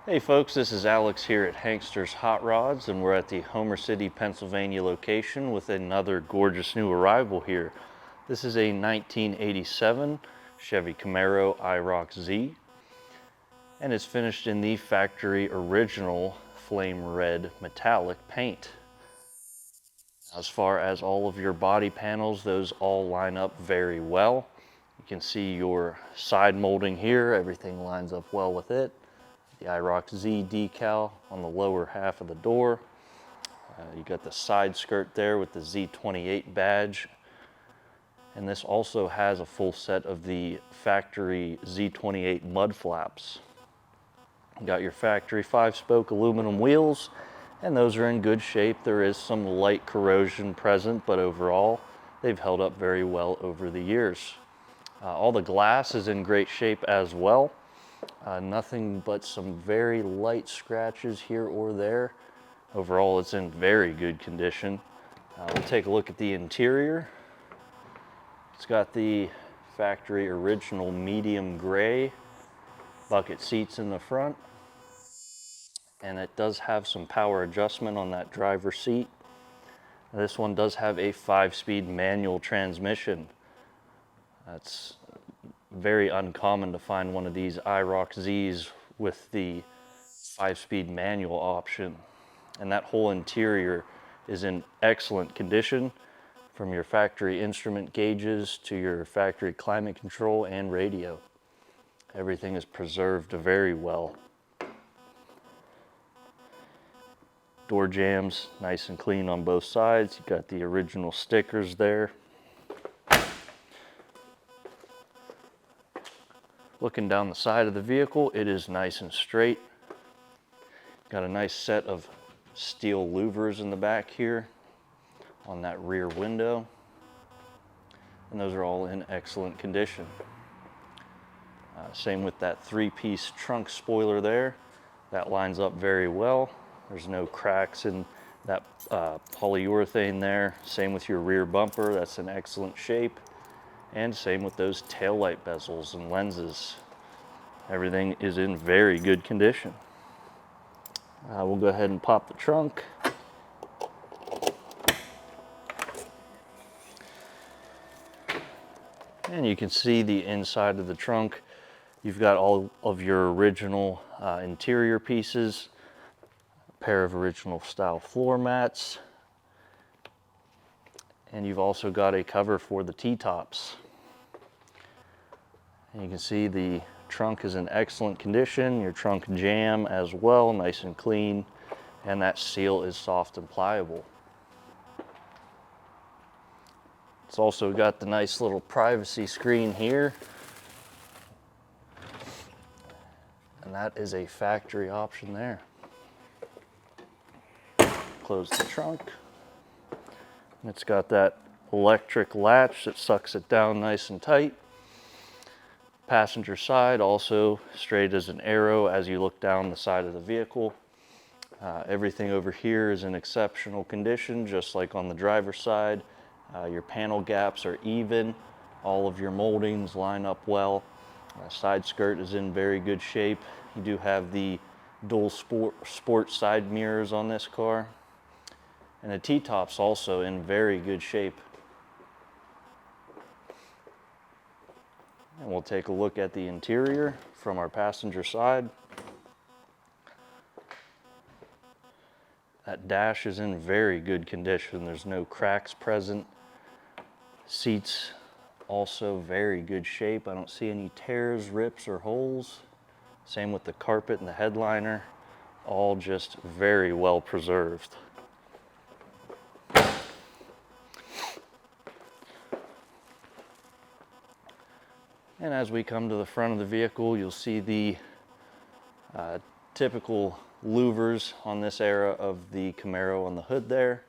Hey folks, this is Alex here at Hankster's Hot Rods, and we're at the Homer City, Pennsylvania location with another gorgeous new arrival here. This is a 1987 Chevy Camaro Iroc Z, and it's finished in the factory original flame red metallic paint. As far as all of your body panels, those all line up very well. You can see your side molding here, everything lines up well with it. The Iroc Z decal on the lower half of the door. You got the side skirt there with the Z28 badge. And this also has a full set of the factory Z28 mud flaps. You got your factory 5-spoke aluminum wheels, and those are in good shape. There is some light corrosion present, but overall they've held up very well over the years. All the glass is in great shape as well. Nothing but some very light scratches here or there. Overall, it's in very good condition. We'll take a look at the interior. It's got the factory original medium gray bucket seats in the front. And it does have some power adjustment on that driver's seat. This one does have a 5-speed manual transmission. That's very uncommon to find one of these Iroc Zs with the 5-speed manual option. And that whole interior is in excellent condition, from your factory instrument gauges to your factory climate control and radio. Everything is preserved very well. Door jambs nice and clean on both sides. You got the original stickers there. Looking down the side of the vehicle, it is nice and straight. Got a nice set of steel louvers in the back here on that rear window. And those are all in excellent condition. Same with that 3-piece trunk spoiler there. That lines up very well. There's no cracks in that polyurethane there. Same with your rear bumper, that's in excellent shape. And same with those taillight bezels and lenses. Everything is in very good condition. We'll go ahead and pop the trunk. And you can see the inside of the trunk. You've got all of your original interior pieces, a pair of original style floor mats, and you've also got a cover for the T-tops. And you can see the trunk is in excellent condition, your trunk jamb as well, nice and clean, and that seal is soft and pliable. It's also got the nice little privacy screen here, and that is a factory option there. Close the trunk. It's got that electric latch that sucks it down nice and tight. Passenger side also straight as an arrow as you look down the side of the vehicle. Everything over here is in exceptional condition, just like on the driver's side. Your panel gaps are even. All of your moldings line up well. Side skirt is in very good shape. You do have the dual sport side mirrors on this car. And the T-top's also in very good shape. And we'll take a look at the interior from our passenger side. That dash is in very good condition. There's no cracks present. Seats also very good shape. I don't see any tears, rips, or holes. Same with the carpet and the headliner. All just very well preserved. And as we come to the front of the vehicle, you'll see the typical louvers on this era of the Camaro on the hood there.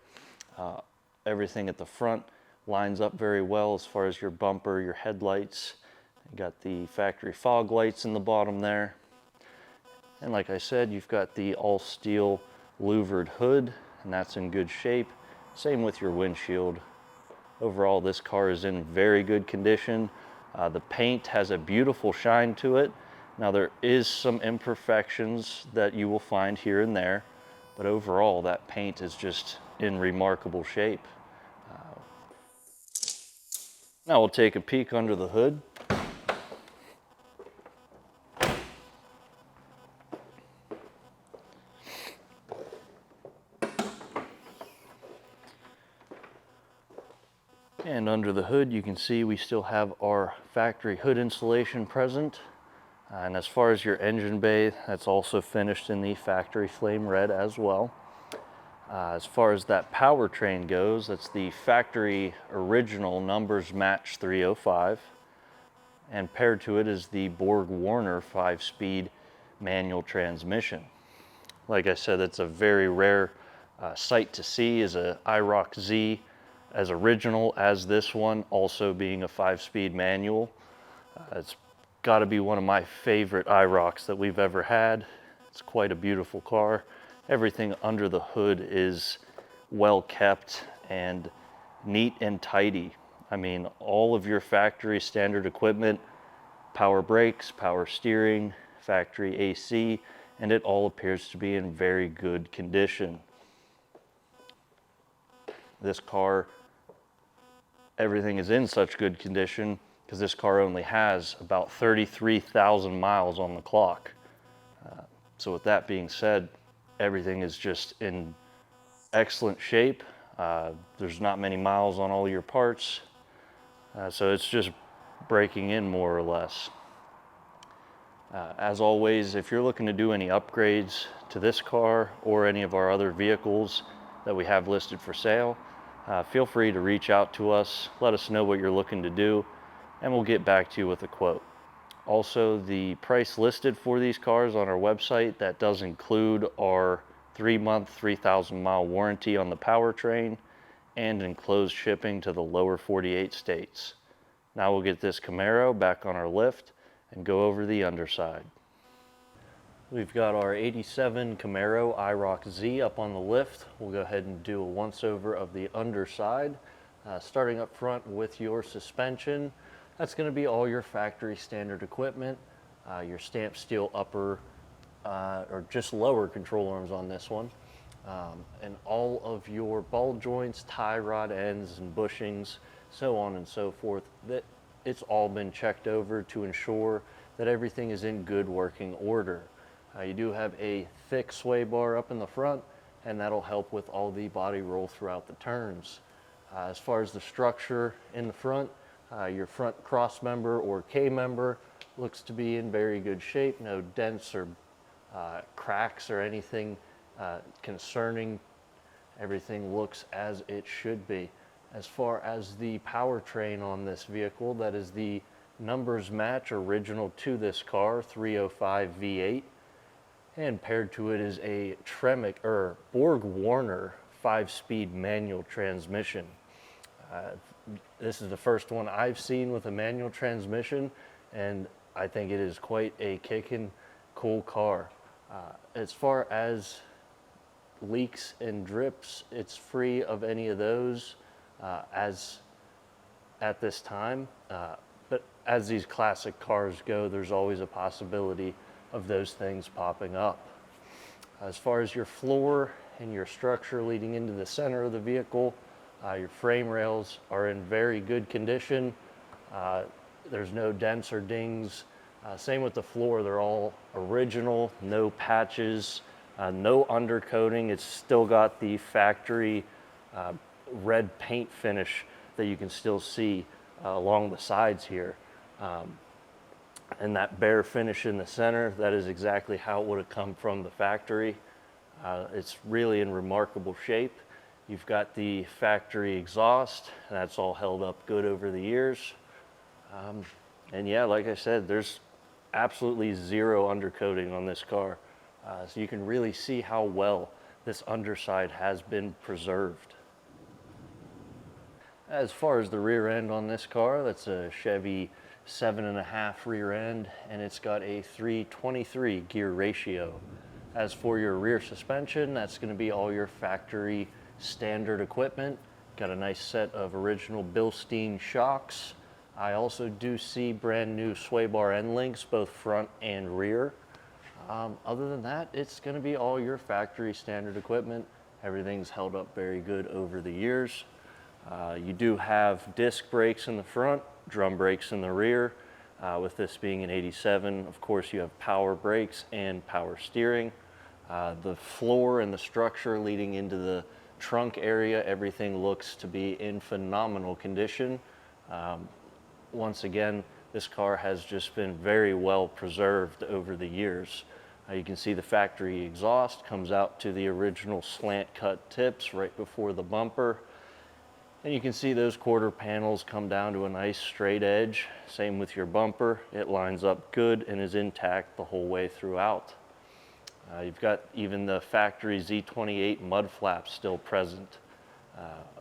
Everything at the front lines up very well as far as your bumper, your headlights. You got the factory fog lights in the bottom there. And like I said, you've got the all steel louvered hood, and that's in good shape. Same with your windshield. Overall, this car is in very good condition. The paint has a beautiful shine to it. Now there is some imperfections that you will find here and there, but overall that paint is just in remarkable shape. Now we'll take a peek under the hood. And under the hood you can see we still have our factory hood insulation present. And as far as your engine bay, that's also finished in the factory flame red as well. As far as that powertrain goes, that's the factory original numbers match 305. And paired to it is the Borg Warner 5-speed manual transmission. Like I said, it's a very rare sight to see, is a Iroc Z as original as this one, also being a 5-speed manual. It's got to be one of my favorite Irocs that we've ever had. It's quite a beautiful car. Everything under the hood is well kept and neat and tidy. I mean, all of your factory standard equipment, power brakes, power steering, factory AC, and it all appears to be in very good condition. This car, everything is in such good condition because this car only has about 33,000 miles on the clock. So with that being said, everything is just in excellent shape. There's not many miles on all your parts. So it's just breaking in more or less. As always, if you're looking to do any upgrades to this car or any of our other vehicles that we have listed for sale, feel free to reach out to us. Let us know what you're looking to do, and we'll get back to you with a quote. Also, the price listed for these cars on our website, that does include our 3-month, 3,000-mile warranty on the powertrain and enclosed shipping to the lower 48 states. Now we'll get this Camaro back on our lift and go over the underside. We've got our 87 Camaro Iroc Z up on the lift. We'll go ahead and do a once-over of the underside. Starting up front with your suspension. That's going to be all your factory standard equipment, your stamped steel upper or just lower control arms on this one, and all of your ball joints, tie rod ends and bushings, so on and so forth. That it's all been checked over to ensure that everything is in good working order. You do have a thick sway bar up in the front, and that'll help with all the body roll throughout the turns. As far as the structure in the front, your front cross member or K member looks to be in very good shape. No dents or cracks or anything concerning. Everything looks as it should be. As far as the powertrain on this vehicle, that is the numbers match original to this car, 305 V8. And paired to it is a Borg Warner 5-speed manual transmission. This is the first one I've seen with a manual transmission, and I think it is quite a kickin' cool car. As far as leaks and drips, it's free of any of those as at this time. But as these classic cars go, there's always a possibility of those things popping up. As far as your floor and your structure leading into the center of the vehicle, your frame rails are in very good condition. There's no dents or dings. Same with the floor, they're all original, no patches, no undercoating. It's still got the factory red paint finish that you can still see along the sides here. And that bare finish in the center, that is exactly how it would have come from the factory. It's really in remarkable shape. You've got the factory exhaust, and that's all held up good over the years. And yeah, like I said, there's absolutely zero undercoating on this car. So you can really see how well this underside has been preserved. As far as the rear end on this car, that's a Chevy 7.5 rear end, and it's got a 3:23 gear ratio. As for your rear suspension, that's going to be all your factory standard equipment. Got a nice set of original Bilstein shocks. I also do see brand new sway bar end links, both front and rear. Other than that, it's going to be all your factory standard equipment. Everything's held up very good over the years. You do have disc brakes in the front, drum brakes in the rear. With this being an 87, of course, you have power brakes and power steering. The floor and the structure leading into the trunk area, everything looks to be in phenomenal condition. Once again, this car has just been very well preserved over the years. You can see the factory exhaust comes out to the original slant cut tips right before the bumper. And you can see those quarter panels come down to a nice straight edge. Same with your bumper. It lines up good and is intact the whole way throughout. You've got even the factory Z28 mud flaps still present.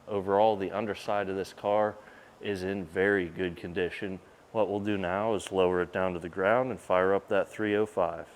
Overall, the underside of this car is in very good condition. What we'll do now is lower it down to the ground and fire up that 305.